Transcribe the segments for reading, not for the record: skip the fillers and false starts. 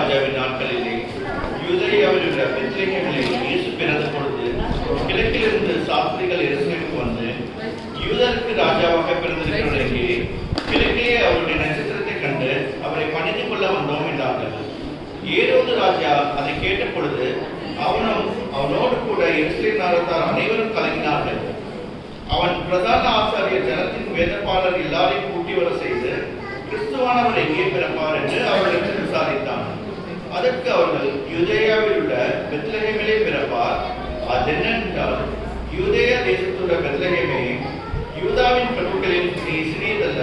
ராஜாவின் நாட்களிலே யூதேயாவில் உள்ள பெத்லகேமிலே இயேசு பிறந்த பொழுது கிழக்கிலிருந்து சாஸ்திரிகள் எருசலேமுக்கு வந்து, யூதருக்கு ராஜாவாக பிறந்திருக்கிறவர்களுக்கு கிழக்கிலே அவருடைய நட்சத்திரத்தை கண்டு அவரை பணிந்து கொள்ள வந்தோம் என்றார்கள். ஏரோது ராஜா அதை கேட்ட பொழுது அவனோடு கூட எருசலேம் நகரத்தார் அனைவரும் கலங்கினார்கள். அவன் பிரதான ஆசாரியர் ஜனத்தின் வேதப்பாளர் எல்லாரையும் கூட்டி வர செய்து, கிறிஸ்துவானவர் எங்கே பிறப்பார் என்று அவர்களிடம் விசாரித்தான். அதற்கு அவர்கள், யூதேயாவில் உள்ள பெத்லகேமிலே பிறப்பார். அதென்னென்றால், யூதேயா தேசத்துள்ள பெத்லகேமே, யூதாவின் பிரபுக்களின் நீ சிறியதல்ல,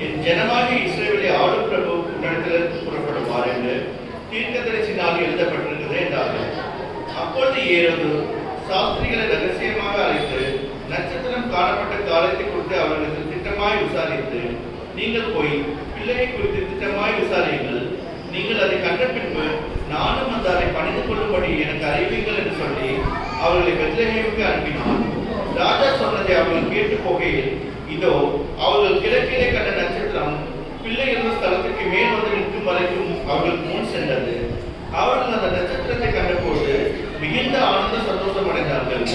என் ஜனமாகிய இஸ்ரவேலை ஆளும் பிரபு உன்னிடத்திலிருந்து புறப்படுவார் என்று தீர்க்கதரிசினால் எழுதப்பட்டிருக்கிறது என்றார்கள். அப்பொழுது ஏரோது சாஸ்திரிகளை ரகசியமாக அழைத்து நட்சத்திரம் காணப்பட்ட காலத்தை குறித்து அவர்களுக்கு திட்டமாய் விசாரித்து, நீங்கள் போய் பிள்ளையை குறித்து திட்டமாய் விசாரியுங்கள், நீங்கள் அதை கண்ட பின்பு நானும் அந்த அதை பணிந்து கொள்ளும்படி எனக்கு அறிவிங்கள் என்று சொல்லி அவர்களை பெத்லகேமுக்கு அனுப்பினார். ராஜா சொன்னதை அவர்கள் கேட்டு போகையில், இதோ அவர்கள் கிழக்கிலே கண்ட நட்சத்திரம் பிள்ளை இருந்த ஸ்தலத்திற்கு மேல் வந்து நிற்கும் வரைக்கும் அவர்களுக்கு முன் சென்றது. அவர்கள் அந்த நட்சத்திரத்தை கண்டபோது மிகுந்த ஆனந்த சந்தோஷம் அடைந்தார்கள்.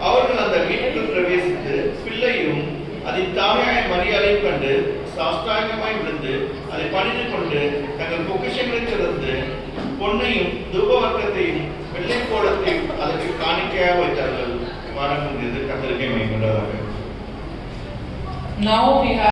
அவர்கள் அந்த வீட்டுக்குள் பிரவேசித்து பிள்ளையும் அதன் தாயாய் மரியாதையும் கண்டு சாஷ்டாங்கமாய் விழுந்து அதை பணிந்து கொண்டு தங்கள் பொக்கிஷங்களை திறந்து பொன்னையும் தூபவர்க்கத்தையும் வெள்ளை கோலத்தையும் அதற்கு காணிக்கையாக வைத்தார்கள். பாடம் கத்தருக்கே மேம்பட்டதாக. Now we have